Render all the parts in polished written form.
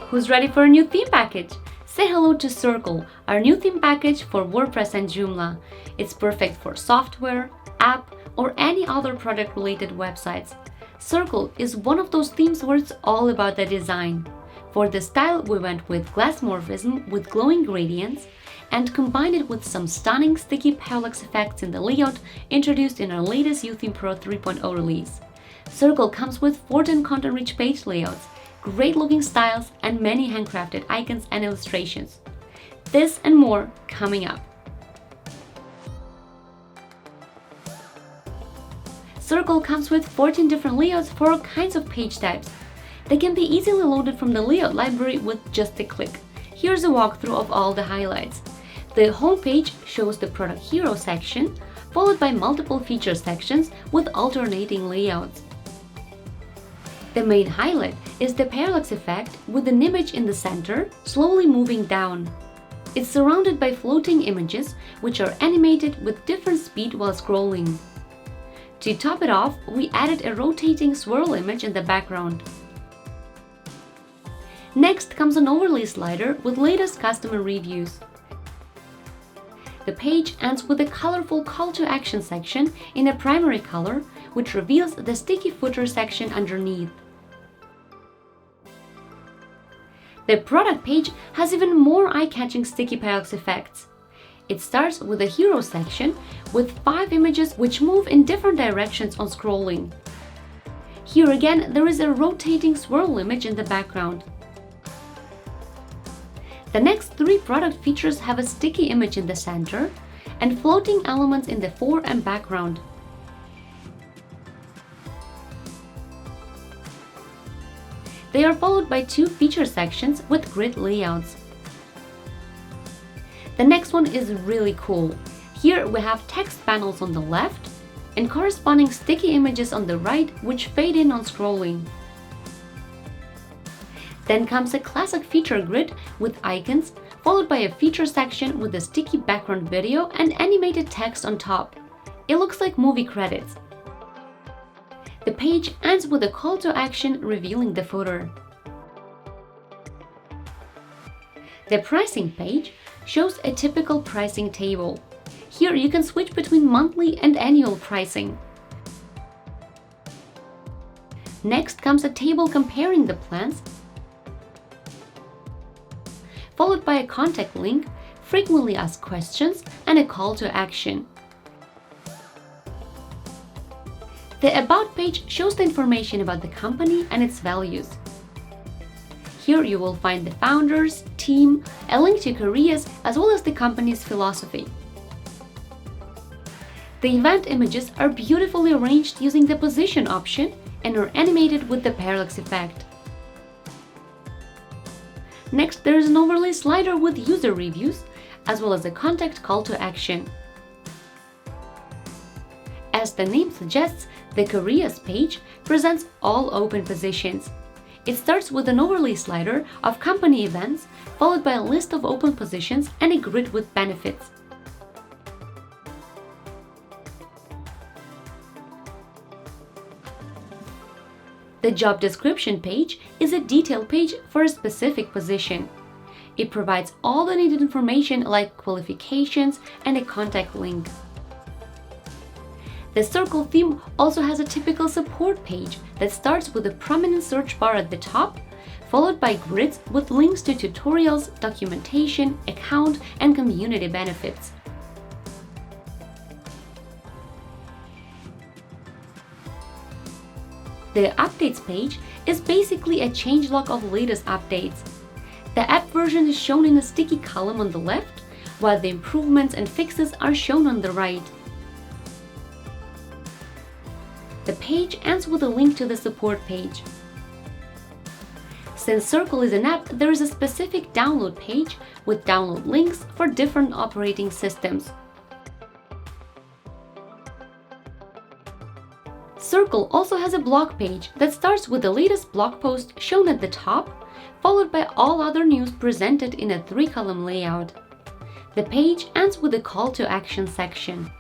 Who's ready for a new theme package? Say hello to Circle, our new theme package for WordPress and Joomla. It's perfect for software, app, or any other product-related websites. Circle is one of those themes where it's all about the design. For the style, we went with glassmorphism with glowing gradients and combined it with some stunning sticky parallax effects in the layout introduced in our latest UTheme Pro 3.0 release. Circle comes with 14 content-rich page layouts, great-looking styles, and many handcrafted icons and illustrations. This and more coming up. Circle comes with 14 different layouts for all kinds of page types. They can be easily loaded from the layout library with just a click. Here's a walkthrough of all the highlights. The home page shows the Product Hero section, followed by multiple feature sections with alternating layouts. The main highlight is the parallax effect with an image in the center slowly moving down. It's surrounded by floating images which are animated with different speed while scrolling. To top it off, we added a rotating swirl image in the background. Next comes an overlay slider with latest customer reviews. The page ends with a colorful call to action section in a primary color, which reveals the sticky footer section underneath. The product page has even more eye-catching sticky parallax effects. It starts with a hero section with 5 images which move in different directions on scrolling. Here again, there is a rotating swirl image in the background. The next 3 product features have a sticky image in the center and floating elements in the fore and background. They are followed by 2 feature sections with grid layouts. The next one is really cool. Here we have text panels on the left and corresponding sticky images on the right which fade in on scrolling. Then comes a classic feature grid with icons, followed by a feature section with a sticky background video and animated text on top. It looks like movie credits. The page ends with a call to action revealing the footer. The pricing page shows a typical pricing table. Here you can switch between monthly and annual pricing. Next comes a table comparing the plans, followed by a contact link, frequently asked questions, and a call to action. The About page shows the information about the company and its values. Here you will find the founders, team, a link to careers, as well as the company's philosophy. The event images are beautifully arranged using the position option and are animated with the parallax effect. Next, there is an overlay slider with user reviews, as well as a contact call to action. As the name suggests, the Careers page presents all open positions. It starts with an overlay slider of company events, followed by a list of open positions and a grid with benefits. The job description page is a detail page for a specific position. It provides all the needed information like qualifications and a contact link. The Circle theme also has a typical support page that starts with a prominent search bar at the top, followed by grids with links to tutorials, documentation, account, and community benefits. The Updates page is basically a changelog of latest updates. The app version is shown in a sticky column on the left, while the improvements and fixes are shown on the right. The page ends with a link to the support page. Since Circle is an app, there is a specific download page with download links for different operating systems. Circle also has a blog page that starts with the latest blog post shown at the top, followed by all other news presented in a 3-column layout. The page ends with a call to action section.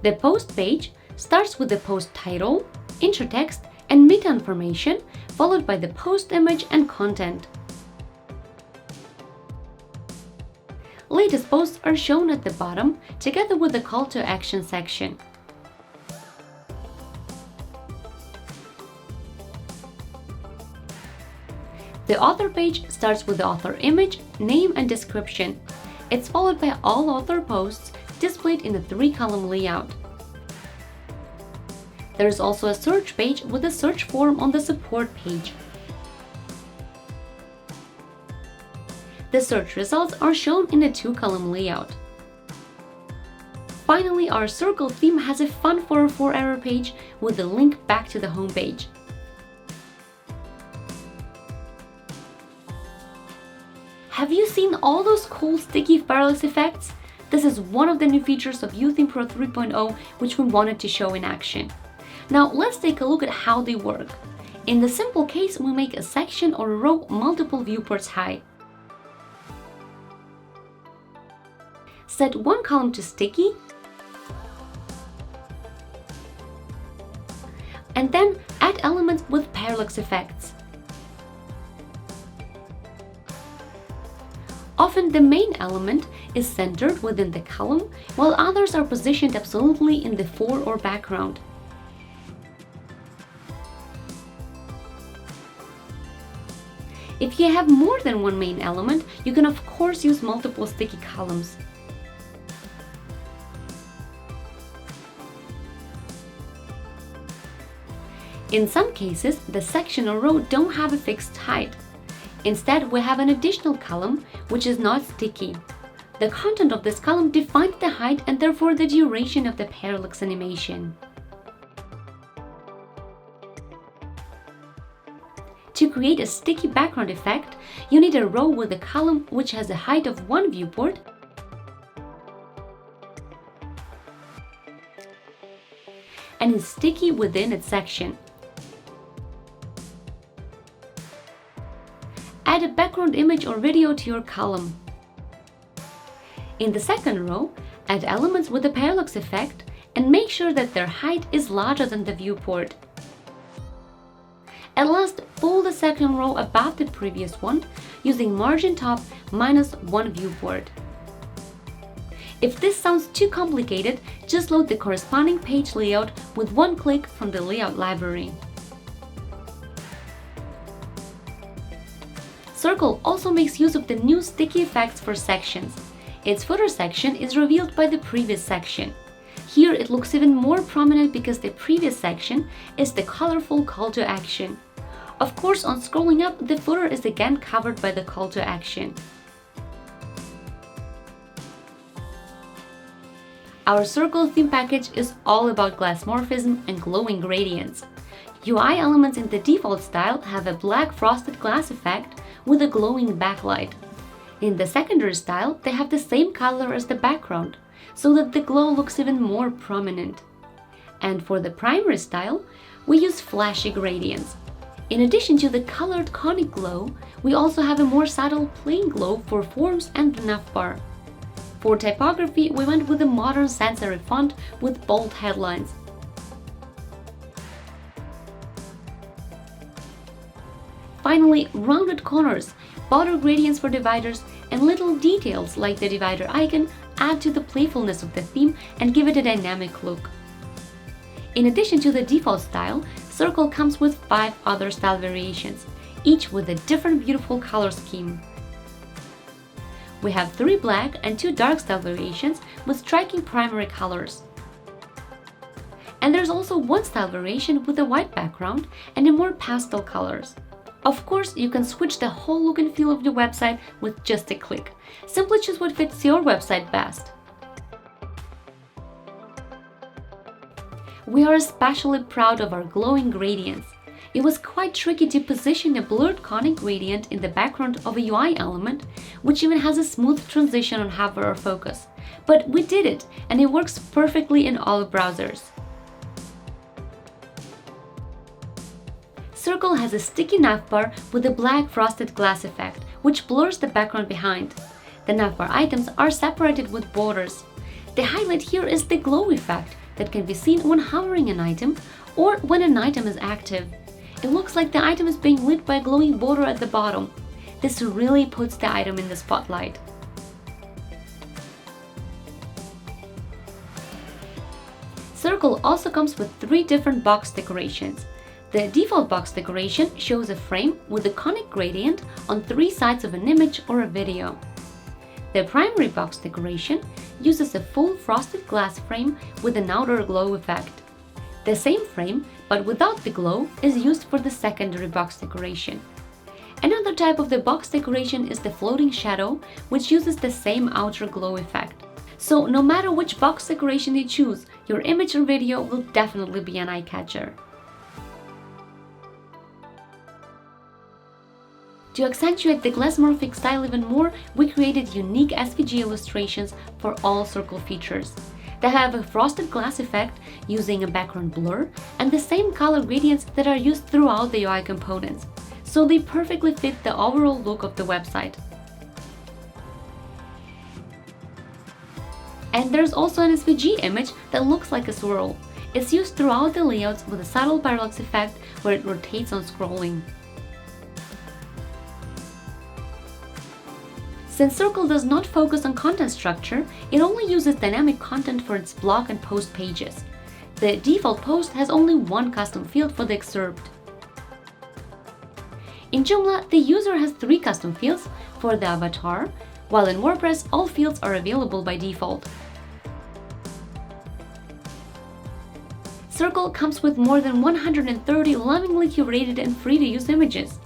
The post page starts with the post title, intro text, and meta information, followed by the post image and content. Latest posts are shown at the bottom, together with the call to action section. The author page starts with the author image, name, and description. It's followed by all author posts displayed in a 3-column layout. There is also a search page with a search form on the support page. The search results are shown in a 2-column layout. Finally, our Circle theme has a fun 404 error page with a link back to the home page. Have you seen all those cool sticky parallax effects? This is one of the new features of UTheme Pro 3.0 which we wanted to show in action. Now let's take a look at how they work. In the simple case, we make a section or a row multiple viewports high. Set one column to sticky, and then add elements with parallax effects. Often the main element is centered within the column, while others are positioned absolutely in the fore or background. If you have more than one main element, you can of course use multiple sticky columns. In some cases, the section or row don't have a fixed height. Instead, we have an additional column, which is not sticky. The content of this column defines the height and therefore the duration of the parallax animation. To create a sticky background effect, you need a row with a column which has a height of one viewport and is sticky within its section. Add a background image or video to your column. In the second row, add elements with a parallax effect and make sure that their height is larger than the viewport. At last, pull the second row above the previous one using margin top minus one viewport. If this sounds too complicated, just load the corresponding page layout with one click from the layout library. Circle also makes use of the new sticky effects for sections. Its footer section is revealed by the previous section. Here it looks even more prominent because the previous section is the colorful call to action. Of course, on scrolling up, the footer is again covered by the call to action. Our Circle theme package is all about glass morphism and glowing gradients. UI elements in the default style have a black frosted glass effect with a glowing backlight. In the secondary style, they have the same color as the background, so that the glow looks even more prominent. And for the primary style, we use flashy gradients. In addition to the colored conic glow, we also have a more subtle plain glow for forms and the navbar. For typography, we went with a modern sans serif font with bold headlines. Finally, rounded corners, border gradients for dividers, and little details like the divider icon add to the playfulness of the theme and give it a dynamic look. In addition to the default style, Circle comes with 5 other style variations, each with a different beautiful color scheme. We have 3 black and 2 dark style variations with striking primary colors. And there's also one style variation with a white background and in more pastel colors. Of course, you can switch the whole look and feel of your website with just a click. Simply choose what fits your website best. We are especially proud of our glowing gradients. It was quite tricky to position a blurred conic gradient in the background of a UI element, which even has a smooth transition on hover or focus. But we did it, and it works perfectly in all browsers. Circle has a sticky navbar with a black frosted glass effect, which blurs the background behind. The navbar items are separated with borders. The highlight here is the glow effect that can be seen when hovering an item or when an item is active. It looks like the item is being lit by a glowing border at the bottom. This really puts the item in the spotlight. Circle also comes with 3 different box decorations. The default box decoration shows a frame with a conic gradient on 3 sides of an image or a video. The primary box decoration uses a full frosted glass frame with an outer glow effect. The same frame, but without the glow, is used for the secondary box decoration. Another type of the box decoration is the floating shadow, which uses the same outer glow effect. So no matter which box decoration you choose, your image or video will definitely be an eye-catcher. To accentuate the glassmorphic style even more, we created unique SVG illustrations for all Circle features. They have a frosted glass effect using a background blur and the same color gradients that are used throughout the UI components, so they perfectly fit the overall look of the website. And there's also an SVG image that looks like a swirl. It's used throughout the layouts with a subtle parallax effect where it rotates on scrolling. Since Circle does not focus on content structure, it only uses dynamic content for its blog and post pages. The default post has only one custom field for the excerpt. In Joomla, the user has 3 custom fields for the avatar, while in WordPress, all fields are available by default. Circle comes with more than 130 lovingly curated and free-to-use images.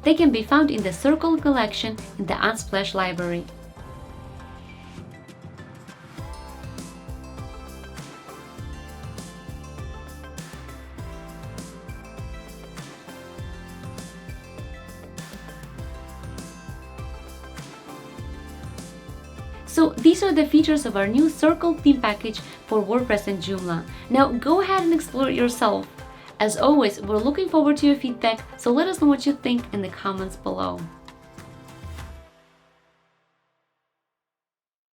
They can be found in the Circle collection in the Unsplash library. So these are the features of our new Circle theme package for WordPress and Joomla. Now go ahead and explore it yourself. As always, we're looking forward to your feedback, so let us know what you think in the comments below.